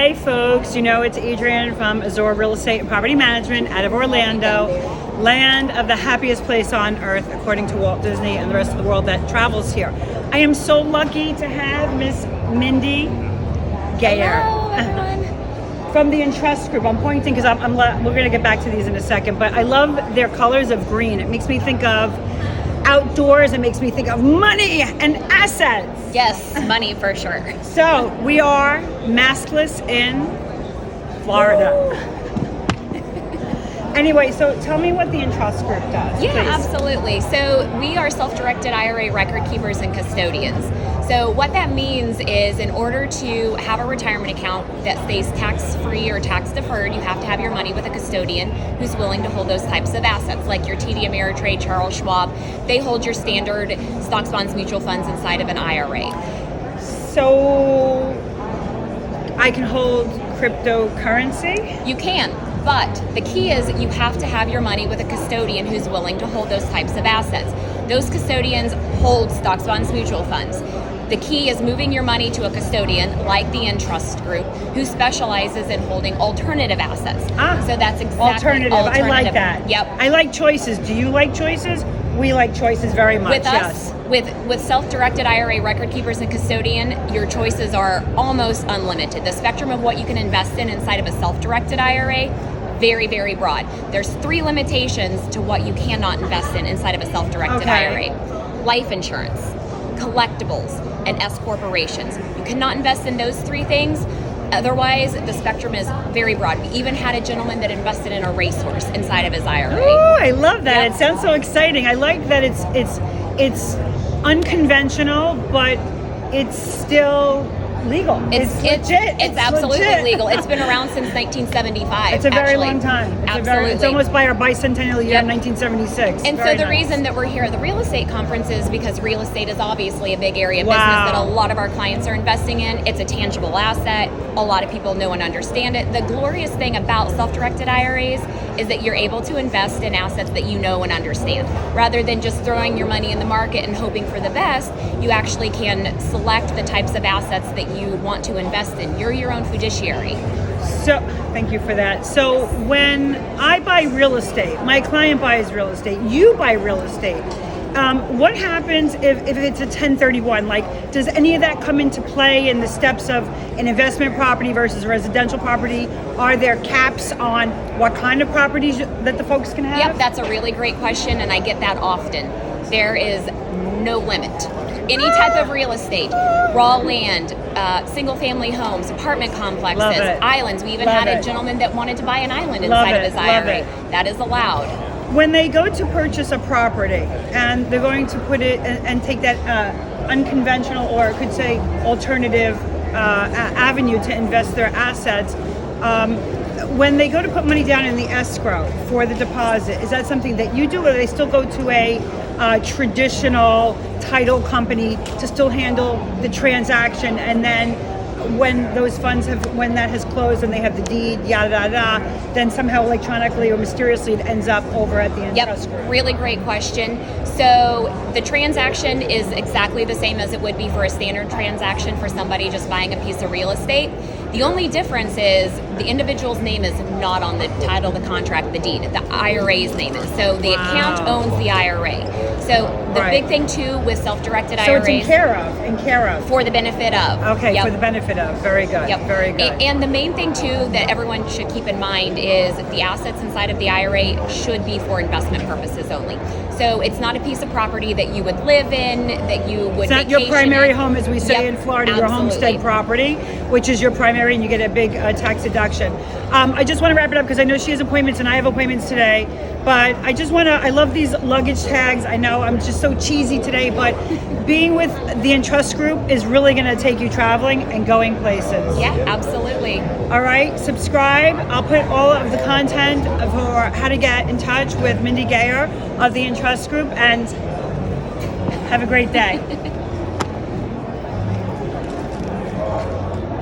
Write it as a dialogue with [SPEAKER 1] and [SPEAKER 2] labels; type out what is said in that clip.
[SPEAKER 1] Hey folks, you know it's Adrienne from Azure Real Estate and Property Management out of Orlando, land of the happiest place on earth according to Walt Disney and the rest of the world that travels here. I am so lucky to have Miss Mindy Gayer.
[SPEAKER 2] Hello, everyone.
[SPEAKER 1] From the Entrust group. I'm pointing because we're going to get back to these in a second, but I love their colors of green. It makes me think of outdoors. It makes me think of money and assets.
[SPEAKER 2] Yes, money for sure.
[SPEAKER 1] So we are maskless in Florida. Anyway, so tell me what the Entrust group does.
[SPEAKER 2] Yeah,
[SPEAKER 1] please.
[SPEAKER 2] absolutely. So we are self-directed IRA record keepers and custodians. So what that means is in order to have a retirement account that stays tax-free or tax-deferred, you have to have your money with a custodian who's willing to hold those types of assets, like your TD Ameritrade, Charles Schwab. They hold your standard stocks, bonds, mutual funds inside of an IRA.
[SPEAKER 1] So I can hold cryptocurrency?
[SPEAKER 2] You can, but the key is you have to have your money with a custodian who's willing to hold those types of assets. Those custodians hold stocks, bonds, mutual funds. The key is moving your money to a custodian like the Entrust group who specializes in holding alternative assets. So that's exactly
[SPEAKER 1] alternative. I like that.
[SPEAKER 2] Yep.
[SPEAKER 1] I like choices. Do you like choices? We like choices very much.
[SPEAKER 2] With us, with self-directed IRA record keepers and custodian, your choices are almost unlimited. The spectrum of what you can invest in inside of a self-directed IRA, very, very broad. There's 3 limitations to what you cannot invest in inside of a self-directed IRA. Life insurance, collectibles, and S corporations. You cannot invest in those 3 things. Otherwise, the spectrum is very broad. We even had a gentleman that invested in a racehorse inside of his IRA.
[SPEAKER 1] Oh, I love that.
[SPEAKER 2] Yep.
[SPEAKER 1] It sounds so exciting. I like that it's unconventional, but it's still legal. It's legit.
[SPEAKER 2] It's absolutely
[SPEAKER 1] legit.
[SPEAKER 2] legal. It's been around since 1975.
[SPEAKER 1] It's a very
[SPEAKER 2] actually.
[SPEAKER 1] long time. It's almost by our bicentennial year, 1976.
[SPEAKER 2] And
[SPEAKER 1] very
[SPEAKER 2] so the
[SPEAKER 1] nice.
[SPEAKER 2] reason that we're here at the real estate conference is because real estate is obviously a big area of business that a lot of our clients are investing in. It's a tangible asset. A lot of people know and understand it. The glorious thing about self-directed IRAs is that you're able to invest in assets that you know and understand. Rather than just throwing your money in the market and hoping for the best, you actually can select the types of assets that you want to invest in. You're your own fiduciary.
[SPEAKER 1] So, thank you for that. So, when I buy real estate, my client buys real estate, you buy real estate. What happens if it's a 1031? Like, does any of that come into play in the steps of an investment property versus a residential property? Are there caps on what kind of properties that the folks can have?
[SPEAKER 2] Yep, that's a really great question, and I get that often. There is no limit. Any type of real estate, raw land, single-family homes, apartment complexes, islands. We even had a gentleman that wanted to buy an island inside of his IRA. That is allowed.
[SPEAKER 1] When they go to purchase a property and they're going to put it and take that unconventional, or could say alternative avenue to invest their assets, when they go to put money down in the escrow for the deposit, is that something that you do, or do they still go to a traditional title company to still handle the transaction, and then when those funds when that has closed and they have the deed, yada yada yada, then somehow electronically or mysteriously it ends up over at the Entrust group?
[SPEAKER 2] Really great question. So the transaction is exactly the same as it would be for a standard transaction for somebody just buying a piece of real estate. The only difference is the individual's name is not on the title, the contract, the deed. The IRA's name is. So the account owns the IRA. So the big thing too with self-directed IRAs.
[SPEAKER 1] So it's in care of.
[SPEAKER 2] For the benefit of.
[SPEAKER 1] Okay, for the benefit of. Very good.
[SPEAKER 2] Yep.
[SPEAKER 1] Very good.
[SPEAKER 2] And the main thing too that everyone should keep in mind is the assets inside of the IRA should be for investment purposes only. So it's not a piece of property that you would live in, that you would
[SPEAKER 1] It's not your primary home, as we say in Florida, your homestead property, which is your primary, and you get a big tax deduction. I just want to wrap it up because I know she has appointments and I have appointments today, but I love these luggage tags. I know I'm just so cheesy today, but being with the Entrust group is really going to take you traveling and going places.
[SPEAKER 2] Yeah, absolutely.
[SPEAKER 1] All right, subscribe. I'll put all of the content for how to get in touch with Mindy Gayer of the Entrust group, and have a great day.